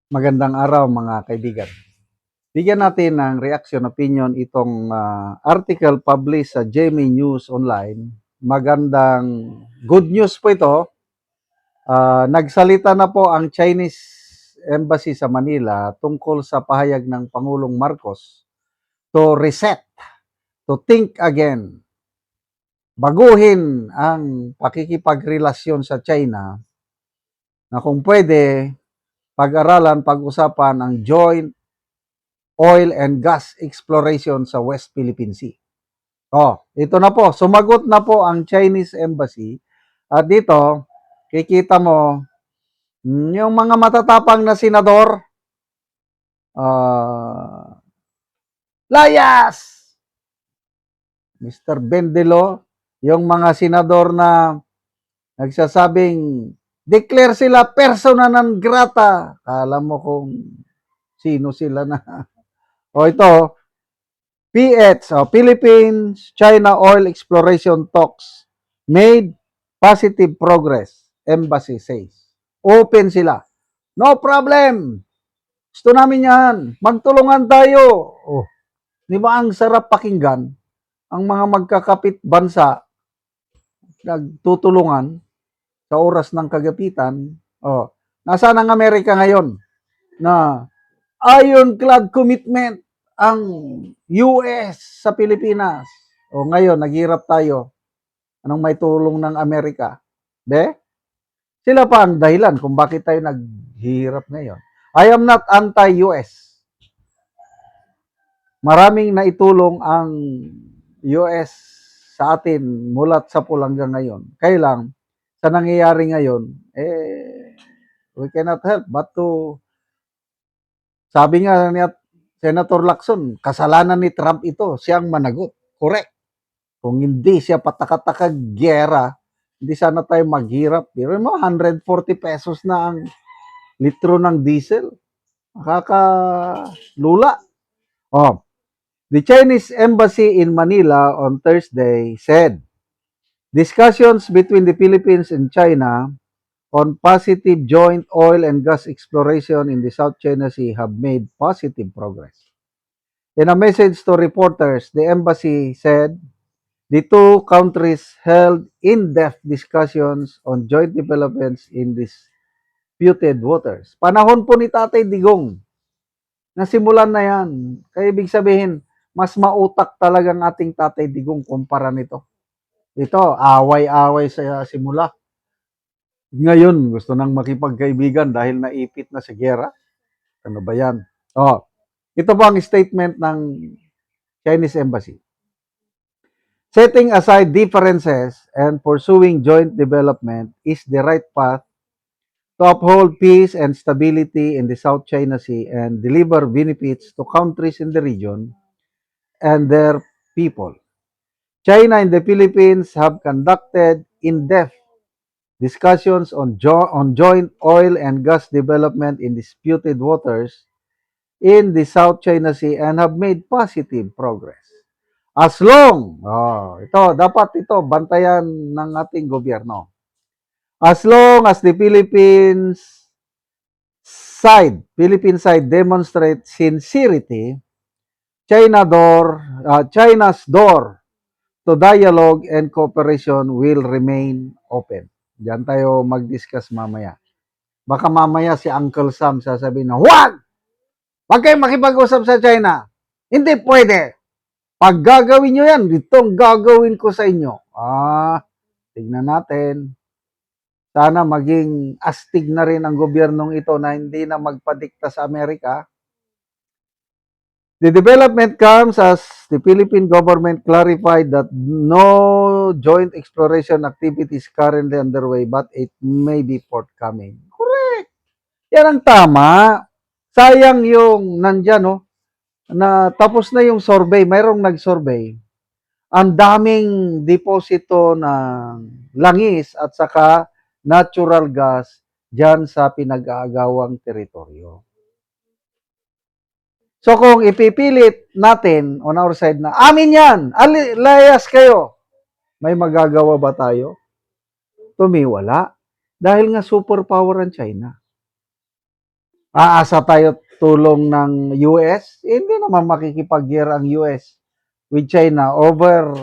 Magandang araw mga kaibigan. Bigyan natin ng reaction opinion itong article published sa GMA News Online. Magandang good news po ito. Nagsalita na po ang Chinese Embassy sa Manila tungkol sa pahayag ng Pangulong Marcos to reset, to think again, baguhin ang pakikipagrelasyon sa China na kung pwede pag-aralan, pag-usapan ang joint oil and gas exploration sa West Philippine Sea. Ito na po. Sumagot na po ang Chinese Embassy. At dito, kikita mo, yung mga matatapang na senador, layas! Mr. Bendelo, yung mga senador na nagsasabing, declare sila persona non grata. Alam mo kung sino sila na. Ito, Philippines-China oil exploration talks made positive progress, embassy says. Open sila. No problem. Gusto namin yan. Magtulungan tayo. Di ba ang sarap pakinggan? Ang mga magkakapit bansa nagtutulungan sa oras ng kagapitan. Nasaan ang Amerika ngayon? Na ironclad commitment ang US sa Pilipinas. Ngayon, naghirap tayo. Anong may tulong ng Amerika? Sila pa ang dahilan kung bakit tayo naghihirap ngayon. I am not anti-US. Maraming naitulong ang US sa atin mulat sa hanggang ngayon. Kaya lang, sa nangyayari ngayon, we cannot help but to, sabi nga ni Senator Lacson, kasalanan ni Trump ito, siyang managot. Correct. Kung hindi siya patakataka gera, hindi sana tayo maghirap. Pero mo, 140 pesos na ang litro ng diesel. Nakakalula. The Chinese Embassy in Manila on Thursday said, discussions between the Philippines and China on positive joint oil and gas exploration in the South China Sea have made positive progress. In a message to reporters, the embassy said the two countries held in-depth discussions on joint developments in disputed waters. Panahon po ni Tatay Digong, nasimulan na yan. Kaya ibig sabihin, mas mautak talagang ating Tatay Digong kumpara nito. Ito, away-away sa simula. Ngayon, gusto nang makipagkaibigan dahil naipit na sa gera. Ano ba yan? Ito po ang statement ng Chinese Embassy. Setting aside differences and pursuing joint development is the right path to uphold peace and stability in the South China Sea and deliver benefits to countries in the region and their people. China and the Philippines have conducted in-depth discussions on joint oil and gas development in disputed waters in the South China Sea and have made positive progress. As long, dapat ito, bantayan ng ating gobyerno. As long as the Philippine side demonstrates sincerity, China's door to dialogue and cooperation will remain open. Diyan tayo mag-discuss mamaya. Baka mamaya si Uncle Sam sasabihin na, huwag kayong makipag-usap sa China. Hindi pwede. Pag gagawin nyo yan, itong gagawin ko sa inyo. Tignan natin. Sana maging astig na rin ang gobyernong ito na hindi na magpadikta sa Amerika. The development comes as the Philippine government clarified that no joint exploration activity is currently underway but it may be forthcoming. Correct. Yan ang tama. Sayang yung nandyan, na tapos na yung survey, mayroong nag-survey. Ang daming deposito ng langis at saka natural gas dyan sa pinag-aagawang teritoryo. So kung ipipilit natin on our side na amin yan, layas kayo, may magagawa ba tayo? Tumiwala. Dahil nga superpower ang China. Aasa tayo tulong ng US? Hindi naman makikipag-year ang US with China over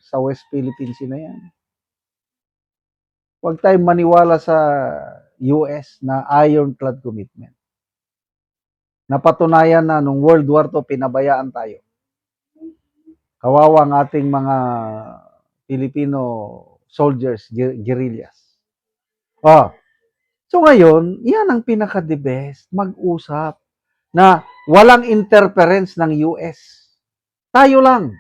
sa West Philippines Sea na yan. Huwag tayong maniwala sa US na ironclad commitment. Napatunayan na nung World War II, pinabayaan tayo. Kawawa ang ating mga Filipino soldiers, guerrillas. Oh, so ngayon, yan ang pinaka-the best, mag-usap na walang interference ng US. Tayo lang.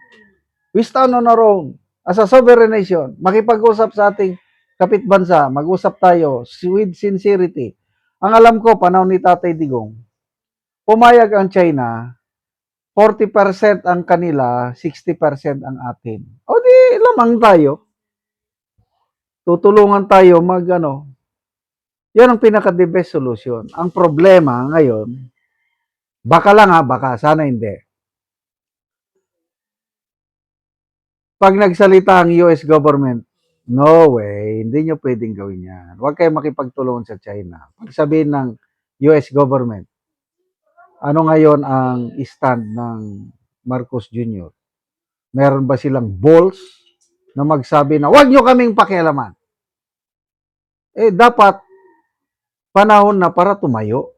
We stand on our own. As a sovereign nation, makipag-usap sa ating kapitbansa, mag-usap tayo with sincerity. Ang alam ko, panahon ni Tatay Digong, pumayag ang China, 40% ang kanila, 60% ang atin. O di, lamang tayo. Tutulungan tayo yan ang pinaka-the best solution. Ang problema ngayon, baka lang baka, sana hindi. Pag nagsalita ang US government, no way, hindi nyo pwedeng gawin yan. Huwag kayo makipagtulungan sa China. Pag sabihin ng US government, ano ngayon ang stand ng Marcos Jr.? Meron ba silang balls na magsabi na, huwag nyo kaming pakialaman? Dapat panahon na para tumayo.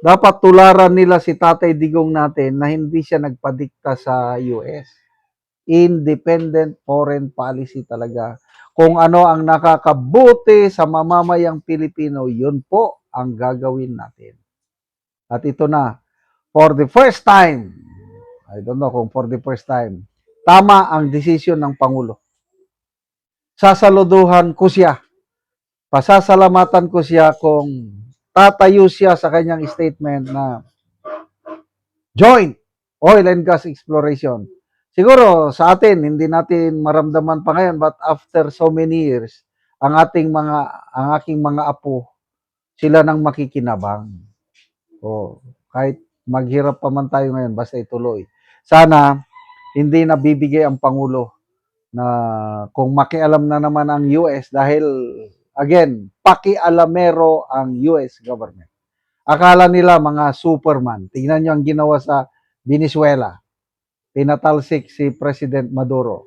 Dapat tularan nila si Tatay Digong natin na hindi siya nagpadikta sa US. Independent foreign policy talaga. Kung ano ang nakakabuti sa mamamayang Pilipino, yun po ang gagawin natin. At ito na, for the first time, I don't know kung for the first time, tama ang desisyon ng Pangulo. Sasaluduhan ko siya. Pasasalamatan ko siya kung tatayo siya sa kanyang statement na joint oil and gas exploration. Siguro sa atin, hindi natin maramdaman pa ngayon, but after so many years, ang aking mga apo, sila nang makikinabang. Kahit maghirap pa man tayo ngayon, basta ituloy. Sana, hindi nabibigay ang Pangulo na kung makialam na naman ang US dahil, again, pakialamero ang US government. Akala nila mga Superman. Tingnan nyo ang ginawa sa Venezuela. Tinatalsik si President Maduro.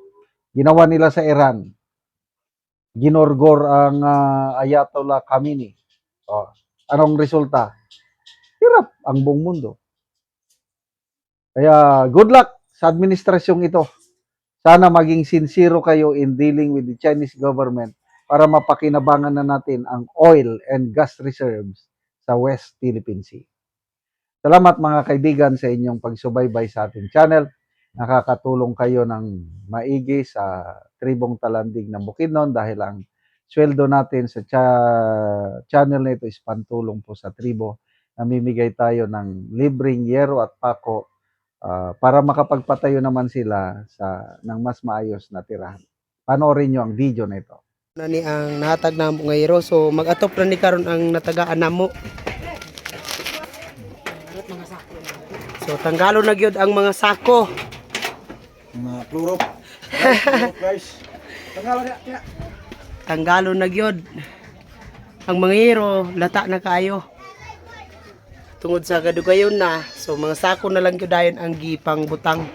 Ginawa nila sa Iran. Ginorgor ang Ayatollah Khamenei. Anong resulta? Hirap ang buong mundo. Kaya good luck sa administrasyong ito. Sana maging sincero kayo in dealing with the Chinese government para mapakinabangan na natin ang oil and gas reserves sa West Philippine Sea. Salamat mga kaibigan sa inyong pagsubaybay sa ating channel. Nakakatulong kayo ng maigi sa Tribong Talandig ng Bukidnon dahil ang sweldo natin sa channel na ito is pantulong po sa tribo. Namimigay tayo ng libreng yero at pako para makapagpatayo naman sila ng mas maayos na tirahan. Panoorin nyo ang video na ito. Nani ang nahatag na mo ngayro, so mag-atop na ni karon ang natagaan namo. So tanggalo na gyud ang mga sako. Mga pluro. Guys. Tanggalo na gyud ang mga hero, lata na kayo. Tungod sa gadugayon na, so mga sako na lang gyud dayon ang gipang butang.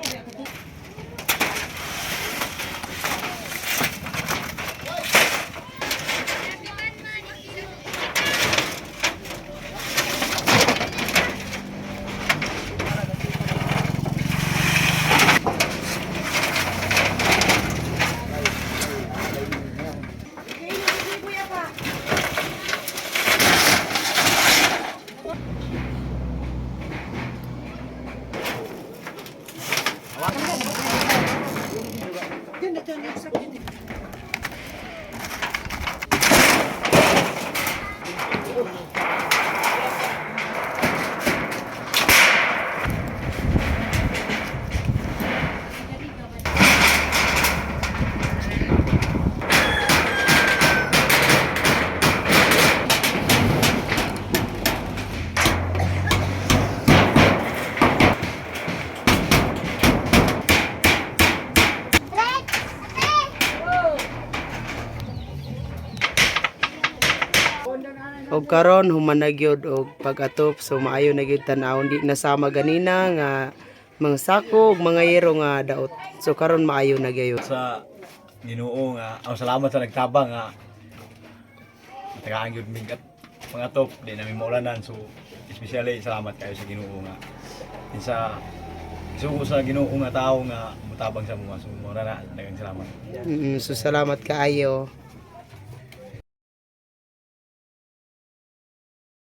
ug karon human na gyud og pag-atop, so maayo na gyud tan-aw, di nasama ganina nga mga sako ug mga yero nga daot. So karon maayo na gyud. Sa Ginoo nga, salamat sa nagtabang nga. Tagaan gyud mig at mga top, di namin maulanan. So especially salamat kayo sa Ginoo nga. Sa isugo sa Ginoo nga tao nga mutabang sa mga. So mura na daghang salamat. So salamat kaayo.